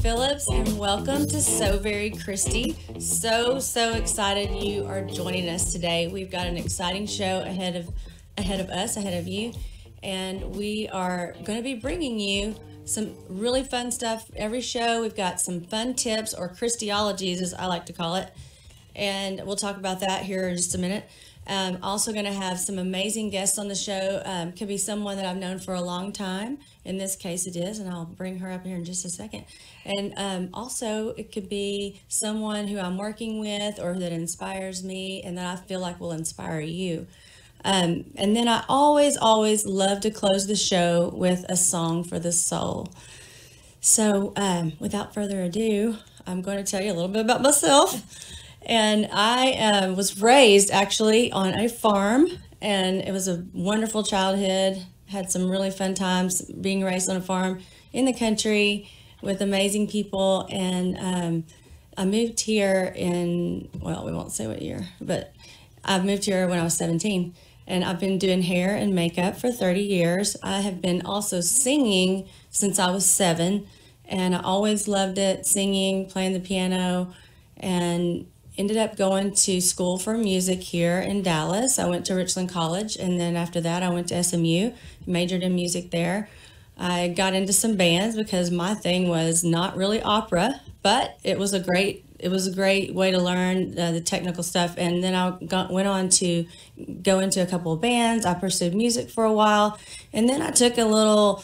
Phillips, and welcome to So Very Christy. So excited you are joining us today. We've got an exciting show ahead of you, and we are going to be bringing you some really fun stuff every show. We've got some fun tips, or Christologies as I like to call it, and we'll talk about that here in just a minute. Also going to have some amazing guests on the show. Could be someone that I've known for a long time. In this case it is, and I'll bring her up here in just a second. And also it could be someone who I'm working with or that inspires me and that I feel like will inspire you. And then I always love to close the show with a song for the soul. So without further ado, I'm going to tell you a little bit about myself. And I was raised actually on a farm, and it was a wonderful childhood. Had some really fun times being raised on a farm in the country with amazing people. And I moved here in, well, we won't say what year, but I moved here when I was 17. And I've been doing hair and makeup for 30 years. I have been also singing since I was 7. And I always loved it, singing, playing the piano, and ended up going to school for music here in Dallas. I went to Richland College, and then after that I went to SMU, majored in music there. I got into some bands because my thing was not really opera, but it was a great way to learn the technical stuff. And then I went on to go into a couple of bands. I pursued music for a while, and then I took a little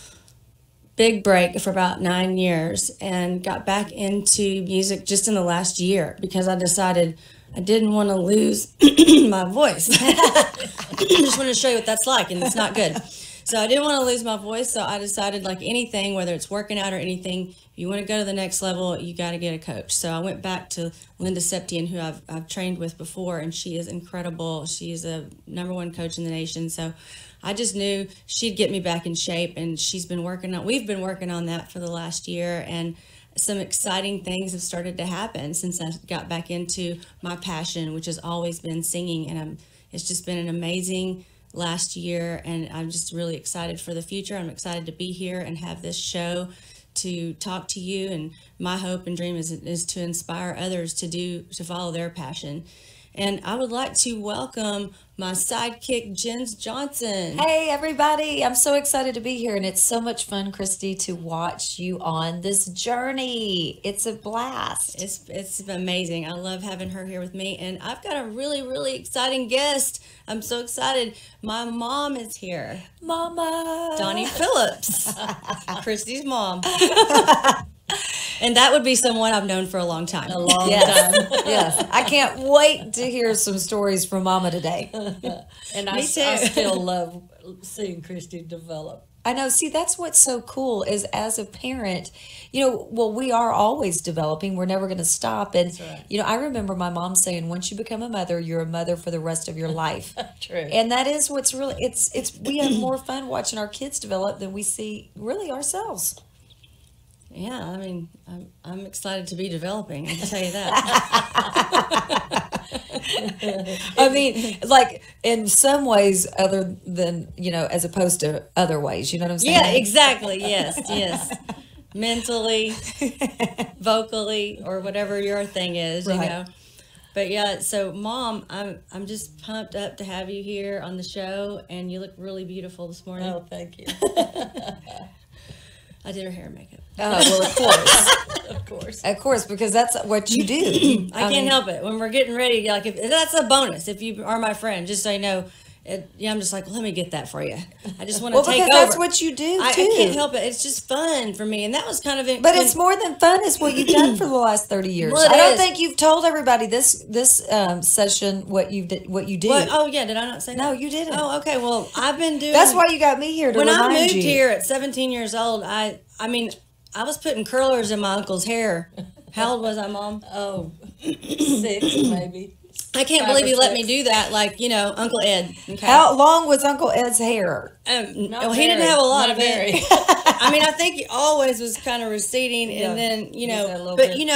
big break for about 9 years and got back into music just in the last year because I decided I didn't want to lose my voice. Just wanted to show you what that's like, and it's not good. So I didn't want to lose my voice, so I decided, like anything, whether it's working out or anything, if you want to go to the next level, you got to get a coach. So I went back to Linda Septian, who I've trained with before, and she is incredible. She's a #1 coach in the nation. So I just knew she'd get me back in shape, and we've been working on that for the last year, and some exciting things have started to happen since I got back into my passion, which has always been singing. And it's just been an amazing last year, and I'm just really excited for the future. I'm excited to be here and have this show to talk to you, and my hope and dream is to inspire others to follow their passion. And I would like to welcome my sidekick, Jens Johnson. Hey, everybody. I'm so excited to be here. And it's so much fun, Christy, to watch you on this journey. It's a blast. It's amazing. I love having her here with me. And I've got a really, really exciting guest. I'm so excited. My mom is here. Mama. Donnie Phillips. Christy's mom. And that would be someone I've known for a long time. A long time. Yes. I can't wait to hear some stories from Mama today. And I still love seeing Christy develop. I know. See, that's what's so cool is as a parent, we are always developing. We're never going to stop. And, right. I remember my mom saying, once you become a mother, you're a mother for the rest of your life. True. And that is what's really, we have more fun watching our kids develop than we see really ourselves. Yeah, I mean, I'm excited to be developing, I can tell you that. I mean, like, in some ways other than, as opposed to other ways, you know what I'm saying? Yeah, exactly, yes. Mentally, vocally, or whatever your thing is, right. But yeah, so Mom, I'm just pumped up to have you here on the show, and you look really beautiful this morning. Oh, thank you. I did her hair and makeup. Oh, well, of course. Of course, because that's what you do. I can't help it. When we're getting ready, like, if that's a bonus. If you are my friend, just so you know, I'm just like, let me get that for you. I just want to take because over. that's what you do, too. I can't help it. It's just fun for me. And that was kind of it. But it's more than fun. It's what you've done for the last 30 years. Well, I don't think you've told everybody this session what you do. Oh, yeah. Did I not say that? No, you didn't. Oh, okay. Well, I've been doing. That's why you got me here to when remind I moved you. here at 17 years old, I was putting curlers in my uncle's hair. How old was I, Mom? Oh, 6 maybe. I can't 5 believe or you let me 6. do that. Like, Uncle Ed. Okay. How long was Uncle Ed's hair? He didn't have a lot of it. I think he always was kind of receding, and then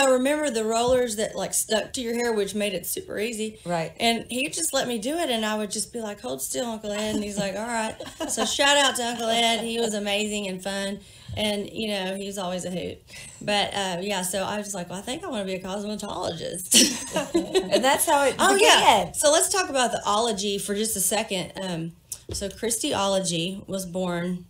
remember the rollers that like stuck to your hair, which made it super easy. Right. And he just let me do it, and I would just be like, "Hold still, Uncle Ed," and he's like, "All right." So shout out to Uncle Ed. He was amazing and fun, and he was always a hoot. But so I was just like, well, I think I want to be a cosmetologist, And that's how it began. yeah. So let's talk about the ology for just a second. So Christyology was born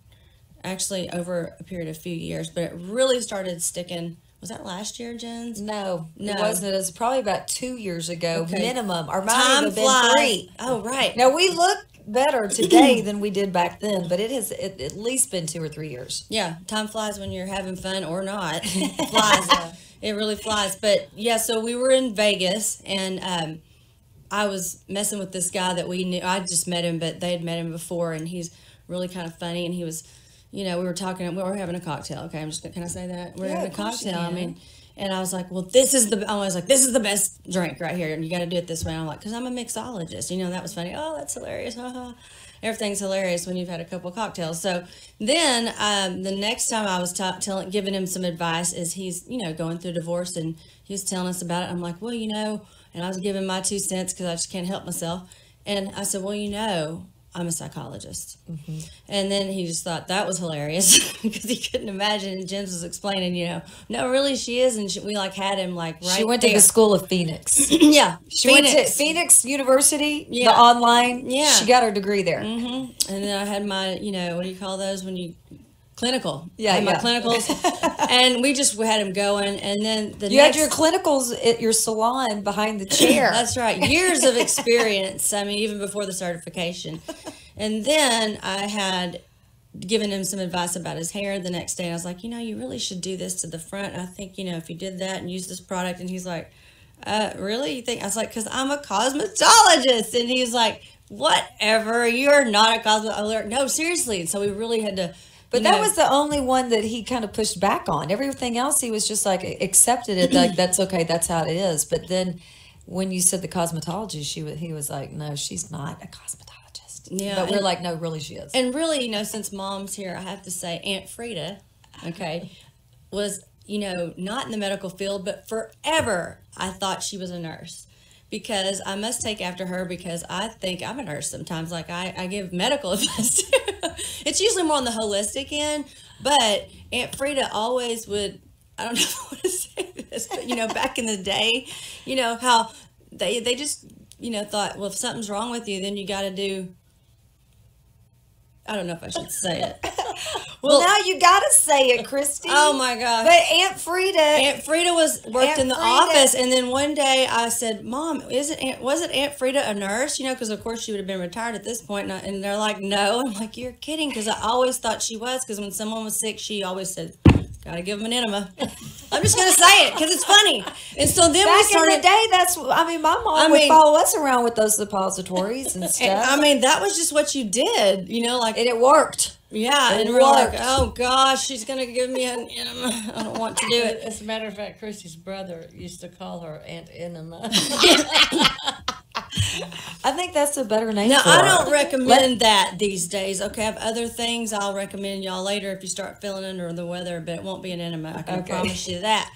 actually over a period of a few years, but it really started sticking. Was that last year, Jens? No, it wasn't. It was probably about 2 years ago, minimum. Or might Time have been flies. 3. Oh, right. Now, we look better today than we did back then, but it has at least been 2 or 3 years. Yeah, time flies when you're having fun or not. It flies. It really flies. But, yeah, so we were in Vegas, and I was messing with this guy that we knew. I just met him, but they had met him before, and he's really kind of funny, and he was... we were talking, we were having a cocktail. Okay, can I say that? We're having a cocktail. And I was like, well, this is the best drink right here. And you got to do it this way. And I'm like, because I'm a mixologist. That was funny. Oh, that's hilarious. Everything's hilarious when you've had a couple of cocktails. So then the next time I was giving him some advice is he's, going through divorce, and he was telling us about it. I'm like, well, and I was giving my 2 cents because I just can't help myself. And I said, well, I'm a psychologist. Mm-hmm. And then he just thought that was hilarious because he couldn't imagine. And Jens was explaining, no, really she is. And we had him right She went there. to the School of Phoenix. Yeah. She went to Phoenix University, the online. Yeah. She got her degree there. Mm-hmm. And then I had my, what do you call those when you... Clinical. Yeah, my clinicals. And we had him going. And then you had your clinicals at your salon behind the chair. That's right. Years of experience. Even before the certification. And then I had given him some advice about his hair the next day. And I was like, you really should do this to the front. And I think, if you did that and used this product. And he's like, really? You think? I was like, because I'm a cosmetologist. And he's like, whatever. You're not a cosmetologist. No, seriously. And so we really had to... But that was the only one that he kind of pushed back on. Everything else, he was just like accepted it, like that's okay, that's how it is. But then, when you said the cosmetology, he was like, no, she's not a cosmetologist. Yeah, but we're like, no, really, she is. And really, since Mom's here, I have to say, Aunt Frida, was not in the medical field, but forever I thought she was a nurse. Because I must take after her because I think I'm a nurse sometimes. Like I give medical advice too. It's usually more on the holistic end, but Aunt Frida always would, I don't know how to say this, but back in the day, how they just, thought, well, if something's wrong with you, then you got to do, I don't know if I should say it. Well, now you got to say it, Christy. Oh, my gosh. But Aunt Frida worked in the office, and then one day I said, Mom, wasn't Aunt Frida a nurse? Because, of course, she would have been retired at this point. And they're like, no. I'm like, you're kidding, because I always thought she was, because when someone was sick, she always said, gotta give them an enema. I'm just gonna say it because it's funny. And so then back in the day, my mom would follow us around with those suppositories and stuff. That was just what you did, and it worked. Yeah, and we're like, oh gosh, she's gonna give me an enema. I don't want to do it. As a matter of fact, Christy's brother used to call her Aunt Enema. I think that's a better name. Now, I don't recommend that these days. Okay, I have other things I'll recommend y'all later if you start feeling under the weather, but it won't be an enema. I can promise you that.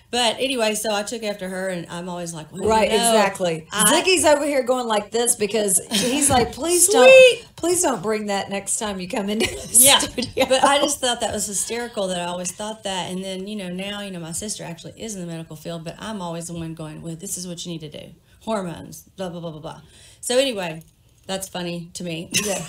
But anyway, so I took after her, and I'm always like, well, right, exactly. Ziggy's over here going like this because he's like, please don't bring that next time you come into the studio. But I just thought that was hysterical that I always thought that. And then, now, my sister actually is in the medical field, but I'm always the one going, well, this is what you need to do. Hormones, blah, blah, blah, blah, blah. So anyway, that's funny to me. Yeah.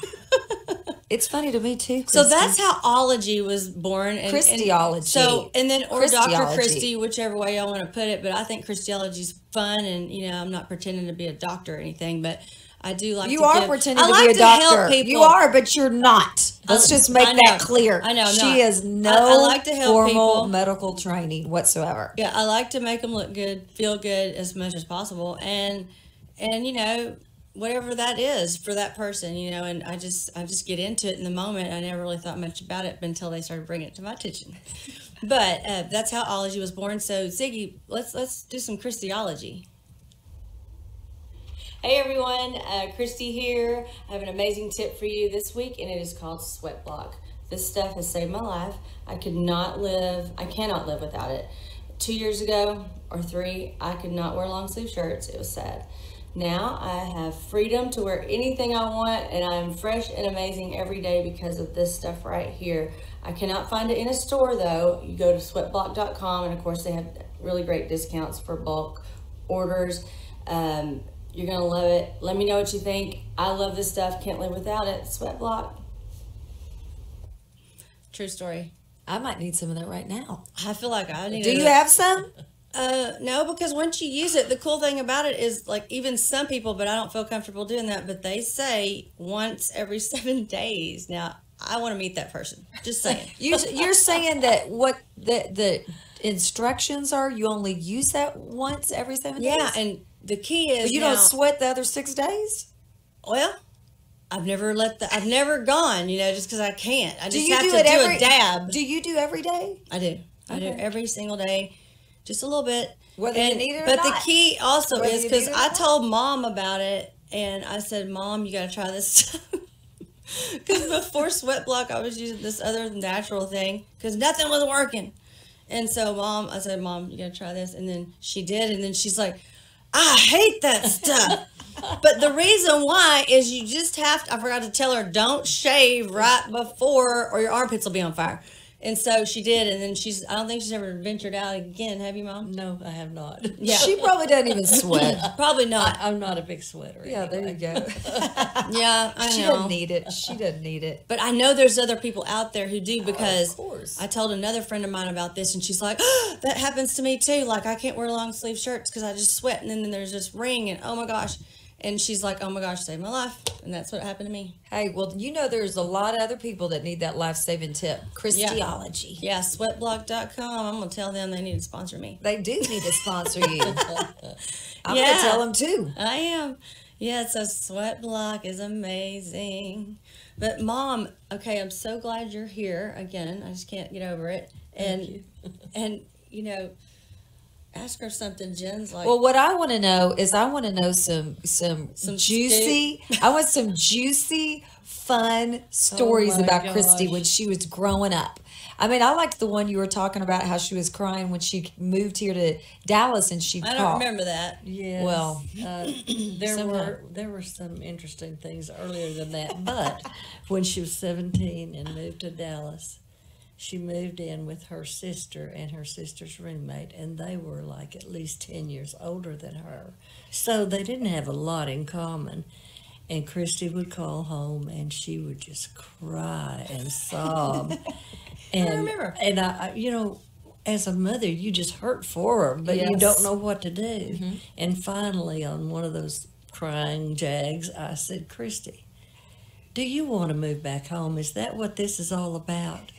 It's funny to me too, Christy. So that's how ology was born. Christyology. And then Dr. Christy, whichever way y'all want to put it. But I think Christyology is fun, and I'm not pretending to be a doctor or anything. But I do like You to are give, pretending I to like be a to help doctor. people. You are, but you're not. Let's just make I know. that clear. I know, I'm she not. has no I like to help formal people. medical training whatsoever. Yeah, I like to make them look good, feel good as much as possible, and you know, whatever that is for that person, you know, and I just get into it in the moment. I never really thought much about it until they started bringing it to my attention. But that's how ology was born. So Ziggy, let's do some Christiology. Hey everyone, Christy here. I have an amazing tip for you this week, and it is called Sweat Block. This stuff has saved my life. I cannot live without it. 2 years ago, or 3, I could not wear long sleeve shirts. It was sad. Now I have freedom to wear anything I want, and I'm fresh and amazing every day because of this stuff right here. I cannot find it in a store though. You go to sweatblock.com, and of course they have really great discounts for bulk orders. You're gonna love it. Let me know what you think. I love this stuff. Can't live without it. Sweat Block. True story. I might need some of that right now. I feel like I need. Do you have some? No, because once you use it, the cool thing about it is, like, even some people, but I don't feel comfortable doing that, but they say once every 7 days. Now, I want to meet that person. Just saying. You're saying that what the instructions are, you only use that once every 7 days? Yeah, and the key is But you don't sweat the other 6 days? Well, I've never gone, you know, just because I can't. I just have to it do a dab. Do you do every day? I do. I do every single day, just a little bit. Whether you need it or but not. the key also Whether is you because need it or I not. told Mom about it, and I said, Mom, you got to try this stuff. Because before Sweat Block, I was using this other natural thing because nothing was working. And so I said, Mom, you got to try this. And then she did. And then she's like, I hate that stuff. But the reason why is you just have to, I forgot to tell her, don't shave right before or your armpits will be on fire. And so she did, and then I don't think she's ever ventured out again. Have you, Mom? No, I have not. Yeah. She probably doesn't even sweat. Probably not. I'm not a big sweater. Yeah, there you go. Yeah, I know. She doesn't need it. She doesn't need it. But I know there's other people out there who do, because of course. I told another friend of mine about this, and she's like, oh, that happens to me too. Like, I can't wear long sleeve shirts because I just sweat, and then there's this ring, and oh my gosh. And she's like, oh my gosh, saved my life. And that's what happened to me. Hey, well, you know there's a lot of other people that need that life-saving tip. Christiology. Yeah, sweatblock.com. I'm going to tell them they need to sponsor me. They do need to sponsor you. I'm going Yeah. to tell them too. I am. Yeah, so Sweat Block is amazing. But Mom, okay, I'm so glad you're here again. I just can't get over it. And you know, ask her something. Jen's like, Well, what I want to know is some juicy. I want some juicy, fun stories my about Christy gosh. when she was growing up. I mean, I liked the one you were talking about, how she was crying when she moved here to Dallas and she I don't talked. remember that. Yes. Well, there were some interesting things earlier than that, but when she was 17 and moved to Dallas, she moved in with her sister and her sister's roommate, and they were like at least 10 years older than her. So they didn't have a lot in common. And Christy would call home, and she would just cry and sob. And, I remember. And I, you know, as a mother, you just hurt for her, but you Yes. don't know what to do. And finally, on one of those crying jags, I said, Christy, do you want to move back home? Is that what this is all about?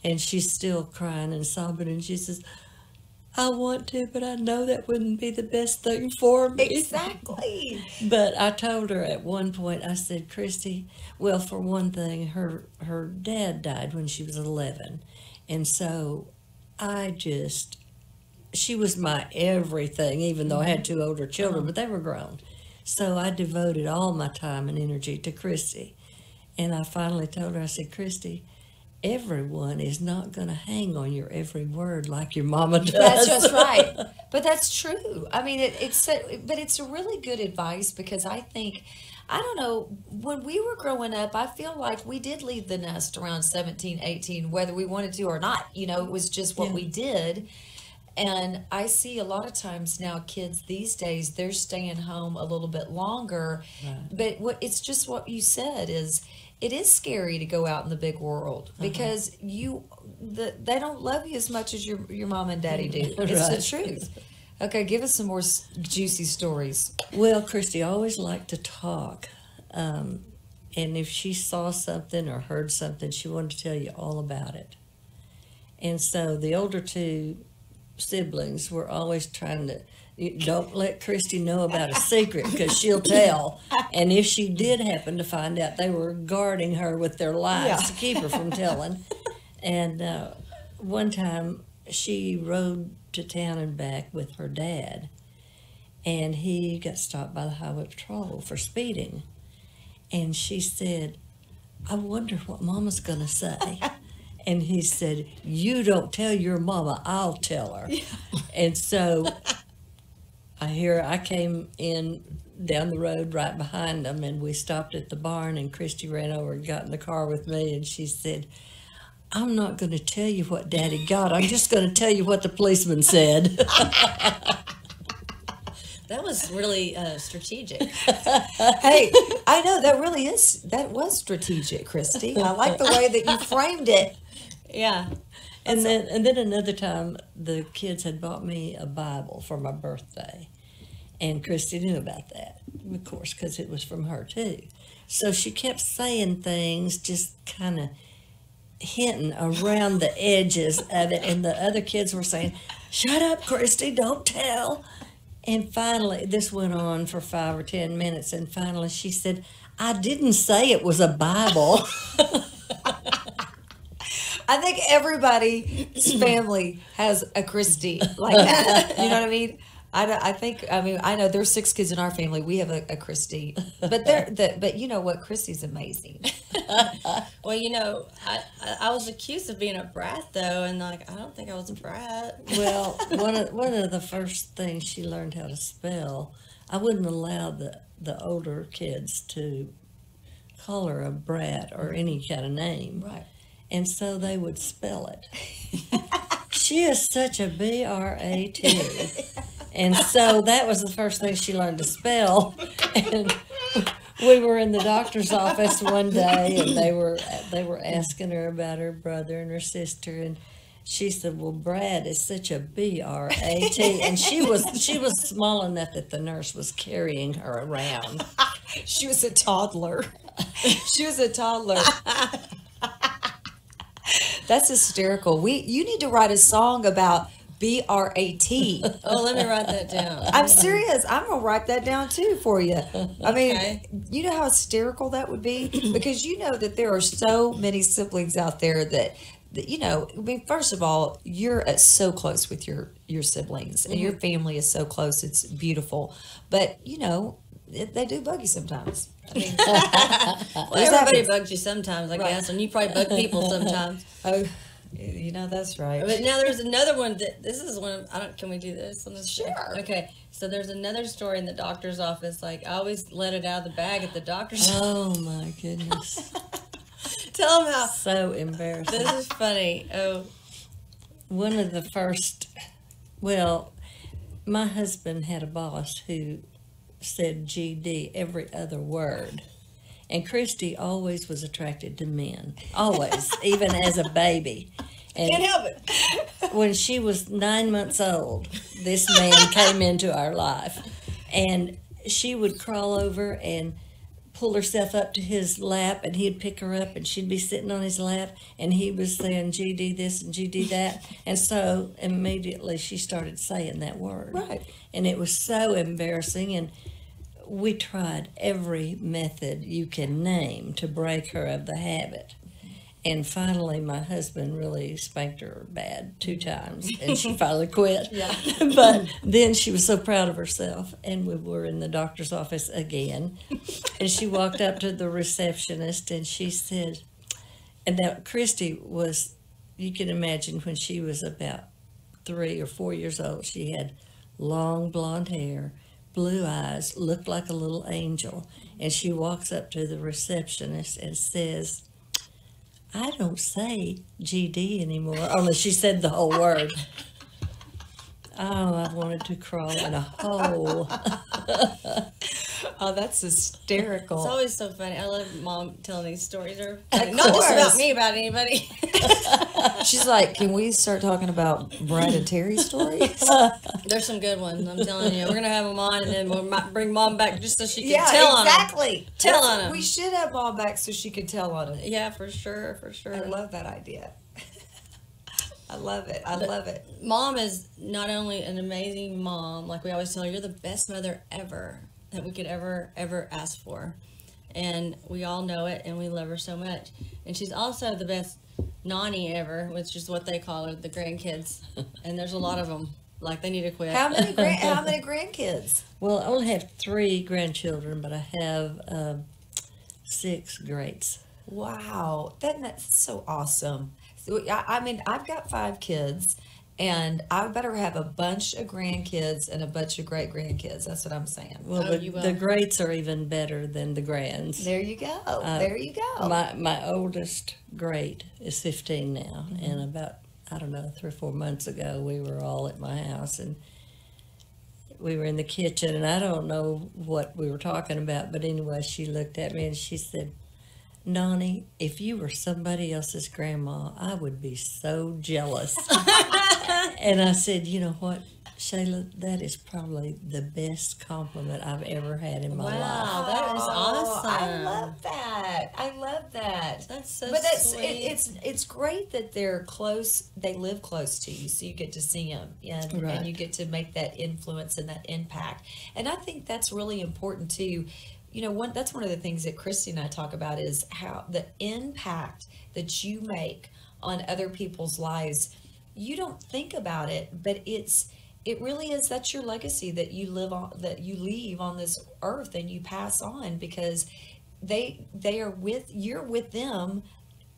And she's still crying and sobbing, and she says, I want to, but I know that wouldn't be the best thing for me. exactly. But I told her at one point, I said, Christy, well, for one thing, her dad died when she was 11. And so she was my everything, even though I had 2 older children, but they were grown. So I devoted all my time and energy to Christy. And I finally told her, I said, Christy, everyone is not going to hang on your every word like your mama does. That's just right. But that's true. I mean, it's a really good advice, because I think, I don't know, when we were growing up, I feel like we did leave the nest around 17, 18, whether we wanted to or not. You know, it was just what we did. And I see a lot of times now kids these days, they're staying home a little bit longer. Right. But it's just what you said is, it is scary to go out in the big world, because they don't love you as much as your mom and daddy do. It's the truth. Okay, give us some more juicy stories. Well, Christy always liked to talk. And if she saw something or heard something, she wanted to tell you all about it. And so the older two siblings were always trying to, don't let Christy know about a secret because she'll tell. And if she did happen to find out, they were guarding her with their lives to keep her from telling. And one time she rode to town and back with her dad, and he got stopped by the highway patrol for speeding. And she said, I wonder what Mama's going to say. And he said, you don't tell your mama, I'll tell her. And so I came in down the road right behind them, and we stopped at the barn, and Christy ran over and got in the car with me, and she said, I'm not going to tell you what Daddy got. I'm just going to tell you what the policeman said. That was really strategic. Hey, I know that was strategic, Christy. I like the way that you framed it. Yeah. And then another time, the kids had bought me a Bible for my birthday. And Christy knew about that, of course, because it was from her too. So she kept saying things, just kind of hinting around the edges of it. And the other kids were saying, shut up, Christy, don't tell. And finally, this went on for 5 or 10 minutes. And finally she said, I didn't say it was a Bible. I think everybody's family has a Christy like that. You know what I mean? I know there's 6 kids in our family. We have a Christy, but you know what? Christy's amazing. Well, you know, I was accused of being a brat though, and like I don't think I was a brat. Well, one of the first things she learned how to spell, I wouldn't allow the older kids to call her a brat or any kind of name. Right. And so they would spell it. She is such a brat. And so that was the first thing she learned to spell. And we were in the doctor's office one day, and they were asking her about her brother and her sister, and she said, well, Brad is such a brat. And she was small enough that the nurse was carrying her around. She was a toddler. She was a toddler. That's hysterical. You need to write a song about B-R-A-T. Oh, let me write that down. I'm serious. I'm going to write that down too for you. I mean, Okay. You know how hysterical that would be? Because you know that there are so many siblings out there that you know, I mean, first of all, you're so close with your siblings, and your family is so close. It's beautiful. But, you know, they do bug you sometimes. I mean, Well, everybody bugs you sometimes, I guess, and you probably bug people sometimes. oh, you know, that's right. But now there's another one this is one can we do this on this show? Sure. Okay, so there's another story in the doctor's office. Like, I always let it out of the bag at the doctor's Oh, my goodness. Tell them how. So embarrassing. This is funny. Oh, One of the first, well, my husband had a boss who said GD every other word. And Christy always was attracted to men. Always, even as a baby. And can't help it. when she was 9 months old, this man came into our life. And she would crawl over and pull herself up to his lap, and he'd pick her up, and she'd be sitting on his lap, and he was saying GD this and GD that. And so immediately she started saying that word. Right. And it was so embarrassing, and we tried every method you can name to break her of the habit. And finally, my husband really spanked her bad 2 times, and she finally quit. Yeah. But then she was so proud of herself, and we were in the doctor's office again, and she walked up to the receptionist, and she said, and now Christy was, you can imagine when she was about 3 or 4 years old, she had long blonde hair, blue eyes, looked like a little angel, and she walks up to the receptionist and says, I don't say GD anymore. Only she said the whole word. Oh, I wanted to crawl in a hole. Oh, that's hysterical. It's always so funny. I love Mom telling these stories. Not just about me, about anybody. She's like, can we start talking about Brad and Terry stories? There's some good ones. I'm telling you. We're gonna have them on, and then we'll bring Mom back just so she can tell on them. exactly. Tell on them. We should have Mom back so she could tell on them. Yeah, for sure, for sure. I love that idea. I love it. I love it. Mom is not only an amazing mom, like we always tell her, you're the best mother ever that we could ever ask for, and we all know it, and we love her so much. And she's also the best nanny ever, which is what they call her, the grandkids. And there's a lot of them. Like, they need to quit. How many grandkids? Well, I only have 3 grandchildren, but I have 6 greats. Wow, that's so awesome. So, I mean, I've got 5 kids, and I better have a bunch of grandkids and a bunch of great grandkids. That's what I'm saying. Well, the greats are even better than the grands. There you go. There you go. My oldest great is 15 now, and about, I don't know, 3 or 4 months ago, we were all at my house, and we were in the kitchen, and I don't know what we were talking about, but anyway, she looked at me and she said, Nani, if you were somebody else's grandma, I would be so jealous. And I said, you know what, Shayla, that is probably the best compliment I've ever had in my life. Wow, that is awesome. I love that. I love that. That's so But sweet. it's great that they're close. They live close to you, so you get to see them, and you get to make that influence and that impact. And I think that's really important too. You know, that's one of the things that Christy and I talk about is how the impact that you make on other people's lives. You don't think about it, but it really is. That's your legacy that you live on, that you leave on this earth and you pass on, because you're with them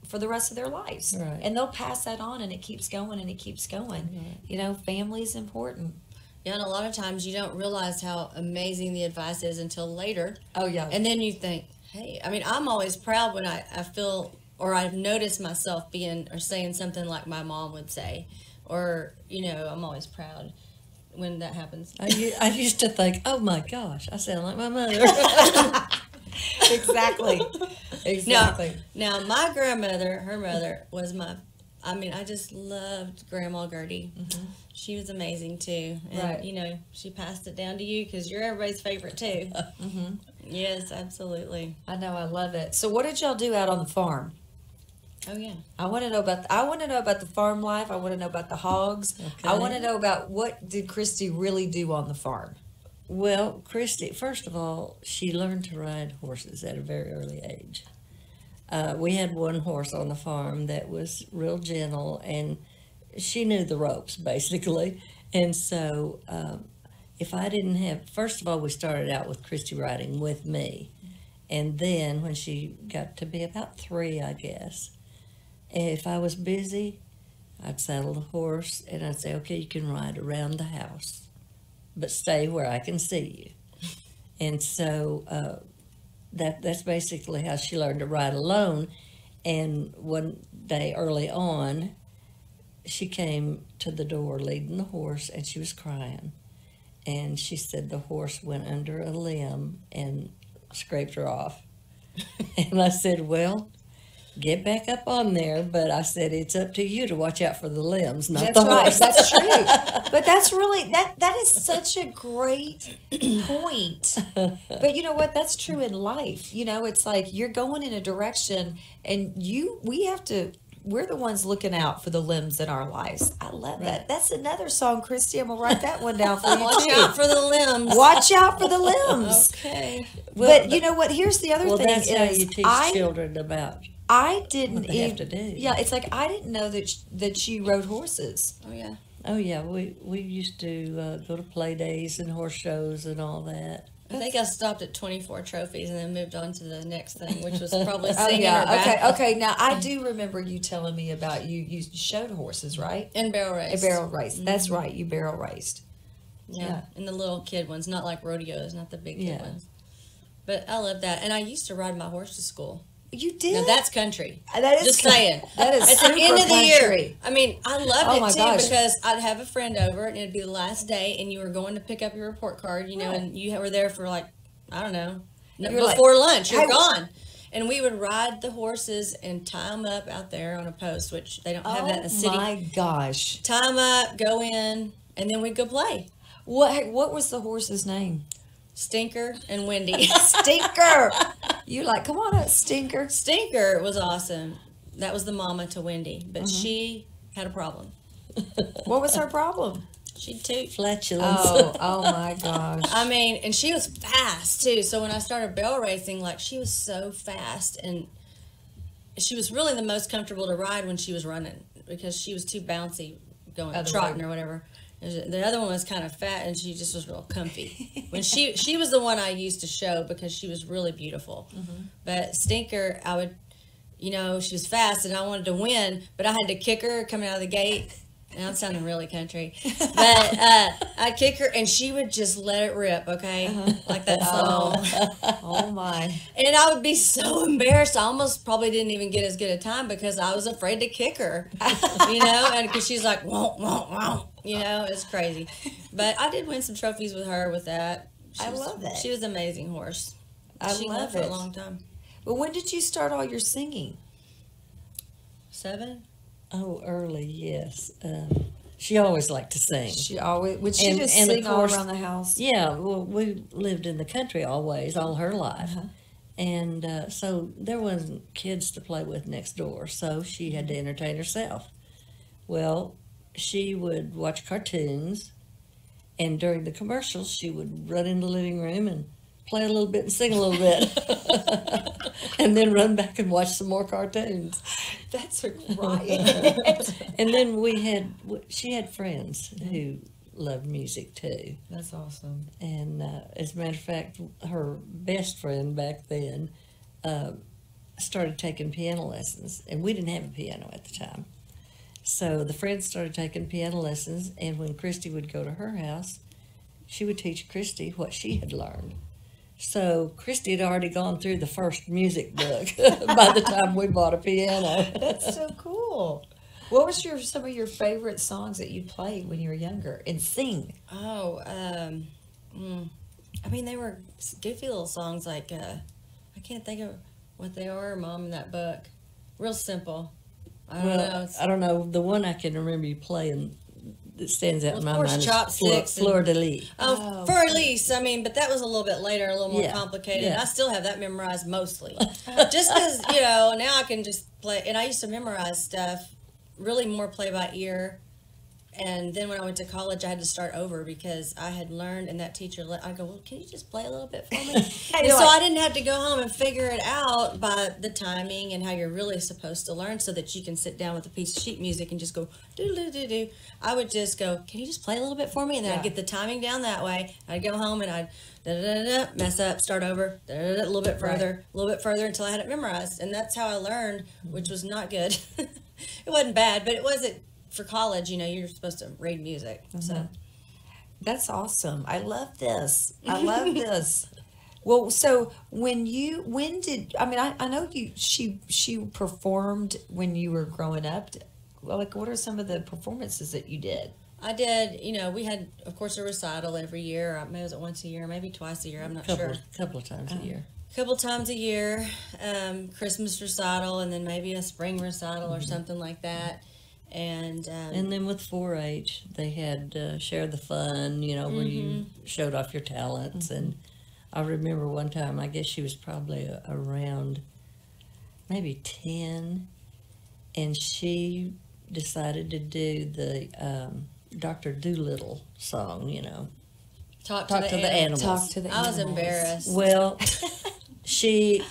for the rest of their lives, right. And they'll pass that on, and it keeps going and it keeps going. Right. You know, family is important. Yeah, and a lot of times you don't realize how amazing the advice is until later. Oh yeah. And then you think, hey, I mean, I'm always proud when I feel, or I've noticed myself being or saying something like my mom would say, or, you know, I'm always proud when that happens. I used to think, oh my gosh, I sound like my mother. Exactly. Now, my grandmother, her mother was I just loved Grandma Gertie. Mm-hmm. She was amazing too. And, Right. you know, she passed it down to you because you're everybody's favorite too. Mm-hmm. Yes, absolutely. I know. I love it. So what did y'all do out on the farm? Oh, yeah. I want to know about the farm life. I want to know about the hogs. Okay. I want to know about what did Christy really do on the farm. Well, Christy, first of all, she learned to ride horses at a very early age. We had one horse on the farm that was real gentle, and she knew the ropes, basically. And so if I didn't have, first of all, we started out with Christy riding with me. And then when she got to be about 3, I guess, if I was busy, I'd saddle the horse, and I'd say, okay, you can ride around the house, but stay where I can see you. And so that's basically how she learned to ride alone. And one day early on, she came to the door leading the horse, and she was crying. And she said the horse went under a limb and scraped her off. And I said, well, get back up on there, but I said it's up to you to watch out for the limbs, not the horse. That's true. But that's really that is such a great point. But you know what? That's true in life. You know, it's like you're going in a direction, and we're the ones looking out for the limbs in our lives. I love that. That's another song, Christy. I'm gonna write that one down for you. Watch out for the limbs. Watch out for the limbs. Okay. But you know what? Here's the other thing. That's how you is teach children about I didn't what they have to do. Yeah, it's like I didn't know that she rode horses. Oh, yeah. Oh, yeah, we used to go to play days and horse shows and all that. I think I stopped at 24 trophies and then moved on to the next thing, which was probably Oh singing or yeah, back. okay. Now I do remember you telling me about you showed horses, right? And barrel race. A barrel race. That's right. You barrel raced. Yeah. And the little kid ones, not like rodeos, not the big kid Yeah. ones. But I love that. And I used to ride my horse to school. You did. Now that's country. That is Just saying. That is At super the end of the country. year. I mean, I loved Oh it my too gosh. because I'd have a friend over and it'd be the last day and you were going to pick up your report card, you know, Right. and you were there for like, I don't know, You're like, before lunch. You're "Hey, gone. And we would ride the horses and tie them up out there on a post, which they don't have that in the city. Oh my gosh. Tie them up, go in, and then we'd go play. What was the horse's name? Stinker and Wendy. Stinker. You like, come on up, Stinker. Stinker was awesome. That was the mama to Wendy, but she had a problem. What was her problem? She'd toot. Flatulence. Oh my gosh. I mean, and she was fast too. So when I started barrel racing, like she was so fast, and she was really the most comfortable to ride when she was running because she was too bouncy going trotting or whatever. The other one was kind of fat, and she just was real comfy. When she was the one I used to show because she was really beautiful. But Stinker, I would, she was fast, and I wanted to win, but I had to kick her coming out of the gate. And I'm sounding really country, but I'd kick her, and she would just let it rip, okay, like that song. Oh my! And I would be so embarrassed. I almost probably didn't even get as good a time because I was afraid to kick her, and because she's like, won't, it's crazy. But I did win some trophies with her with that. I love that. She was an amazing horse. She lived for a long time. But when did you start all your singing? 7. Oh, early, yes. She always liked to sing. Would she just sing all around the house? Yeah, well, we lived in the country always, all her life. And so there wasn't kids to play with next door, so she had to entertain herself. Well, she would watch cartoons, and during the commercials, she would run in the living room and play a little bit and sing a little bit. And then run back and watch some more cartoons. That's right. And then she had friends who loved music too. That's awesome. And as a matter of fact, her best friend back then started taking piano lessons. And we didn't have a piano at the time. So the friends started taking piano lessons. And when Christy would go to her house, she would teach Christy what she had learned. So Christy had already gone through the first music book by the time we bought a piano. That's so cool. What was some of your favorite songs that you played when you were younger and sing? Oh, I mean, they were goofy little songs like, I can't think of what they are, Mom, in that book. Real simple. I don't know. The one I can remember you playing that stands out in my mind Chopsticks is Fleur de Lis. For Elise, I mean, but that was a little bit later, a little more complicated. Yeah. I still have that memorized mostly. Just because, now I can just play. And I used to memorize stuff, really more play by ear. And then when I went to college, I had to start over because I had learned, and that teacher, I go, well, can you just play a little bit for me? And so I didn't have to go home and figure it out by the timing and how you're really supposed to learn so that you can sit down with a piece of sheet music and just go, do-do-do-do. I would just go, can you just play a little bit for me? And then I'd get the timing down that way. I'd go home and I'd da-da-da-da, mess up, start over, da-da-da, a little bit further until I had it memorized. And that's how I learned, which was not good. It wasn't bad, but it wasn't. For college, you're supposed to read music. So that's awesome. I love this. I love this. Well, so I know she performed when you were growing up. Like, what are some of the performances that you did? I did, we had, of course, a recital every year. Maybe was it once a year, maybe twice a year. I'm not sure. A couple of times a year. Couple times a year, Christmas recital, and then maybe a spring recital or something like that. And then with 4-H, they had Share the Fun, where you showed off your talents. And I remember one time, I guess she was probably around maybe 10, and she decided to do the Dr. Doolittle song, Talk to the animals. Talk to the animals. I was embarrassed. Well, she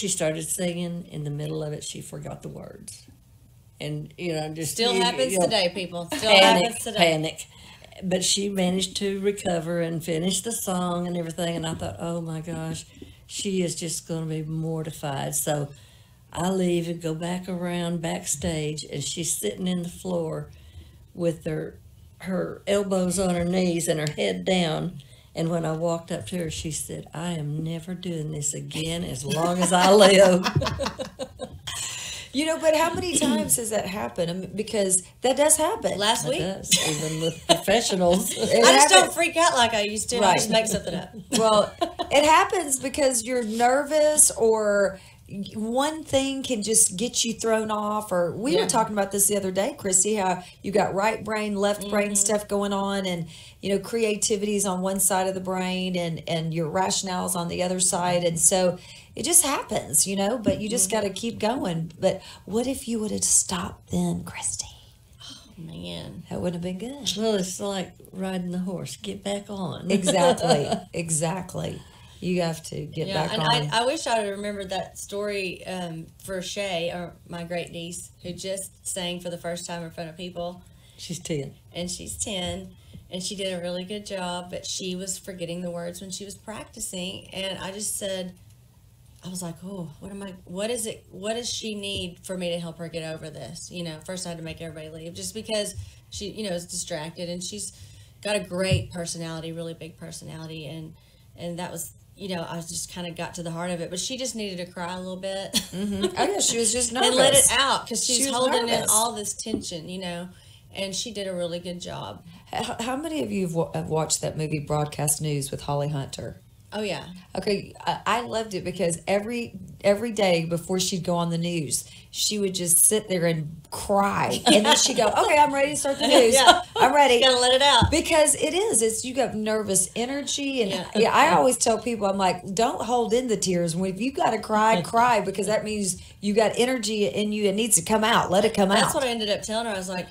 started singing. In the middle of it, she forgot the words. And, just... Still happens today, people. Still happens today. Panic. But she managed to recover and finish the song and everything. And I thought, oh, my gosh, she is just going to be mortified. So I leave and go back around backstage, and she's sitting in the floor with her elbows on her knees and her head down. And when I walked up to her, she said, I am never doing this again as long as I live. You know, but how many times has that happened? I mean, because that does happen. Last week. It does, even with professionals. I just don't freak out like I used to. I Right. just make something up. Well, it happens because you're nervous or one thing can just get you thrown off. Or we were talking about this the other day, Christy, how you got right brain, left brain stuff going on, and creativity is on one side of the brain and your rationale's on the other side. And so it just happens, but you just got to keep going. But what if you would have stopped then, Christy? Man, That wouldn't have been good. Well, it's like riding the horse. Get back on. Exactly. You have to get back and on. I wish I would have remembered that story for Shay, or my great niece, who just sang for the first time in front of people. She's 10. And she's 10, and she did a really good job, but she was forgetting the words when she was practicing. And I just said, I was like, oh, what does she need for me to help her get over this? First I had to make everybody leave just because she, is distracted, and she's got a great personality, really big personality. And that was, I just kind of got to the heart of it, but she just needed to cry a little bit. Oh yeah, she was just nervous. And let it out, because she's was holding in nervous. all this tension, and she did a really good job. How many of you have watched that movie Broadcast News with Holly Hunter? Oh yeah. Okay, I loved it because every day before she'd go on the news, she would just sit there and cry, and then she'd go, "Okay, I'm ready to start the news. Yeah. I'm ready." Gotta let it out. Because it's you got nervous energy, and I always tell people, I'm like, don't hold in the tears. If you got to cry, cry, because that means you got energy in you. It needs to come out. Let it come out. That's what I ended up telling her. I was like,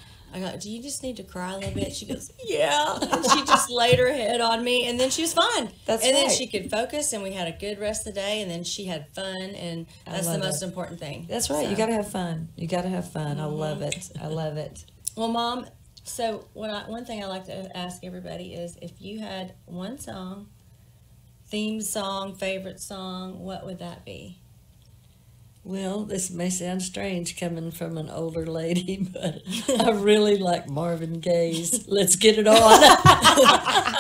do you just need to cry a little bit? She goes, yeah. And she just laid her head on me, and then she was fine. That's and then right. she could focus, and we had a good rest of the day, and then she had fun, and that's the most important thing. That's right. So. You got to have fun. You got to have fun. I love it. I love it. Well, Mom, so one thing I like to ask everybody is, if you had one song, theme song, favorite song, what would that be? Well, this may sound strange coming from an older lady, but I really like Marvin Gaye's "Let's Get It On."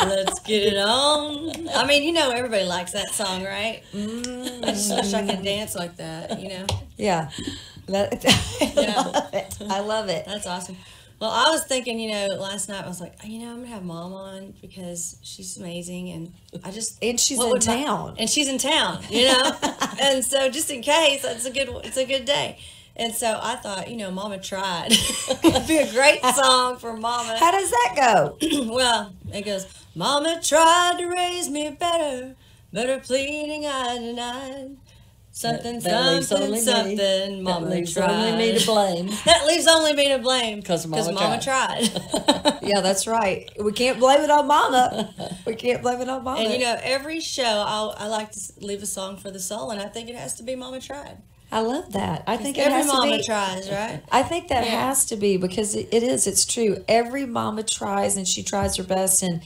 Let's get it on. I mean, everybody likes that song, right? I just wish I could dance like that, Yeah. I love it. That's awesome. Well, I was thinking, last night I was like, I'm going to have Mom on because she's amazing, and I just... And she's in town. And she's in town, And so just in case, it's a good day. And so I thought, Mama Tried. It'd be a great song for Mama. How does that go? Well, it goes, Mama tried to raise me better, but her pleading I denied. Something, Mama leaves tried. only me to blame. That leaves only me to blame. Because Mama tried. Yeah, that's right. We can't blame it on Mama. We can't blame it on Mama. And every show I like to leave a song for the soul, and I think it has to be Mama Tried. I love that. I think every it has mama to be. tries, right? I think that has to be, because it is. It's true. Every mama tries, and she tries her best, and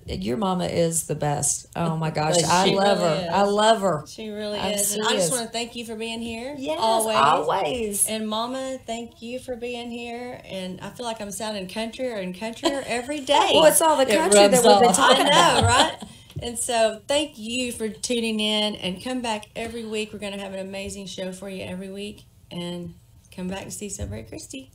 your mama is the best. Oh my gosh, I love her. Is. I love her. She really I'm is. And I serious. just want to thank you for being here. Yes, always. always. And Mama, thank you for being here. And I feel like I'm sounding countrier and countrier every day. Well, it's all the country rubs that we've been off. talking I about. know, right? And so thank you for tuning in, and come back every week. We're going to have an amazing show for you every week. And come back and see So Very Christy.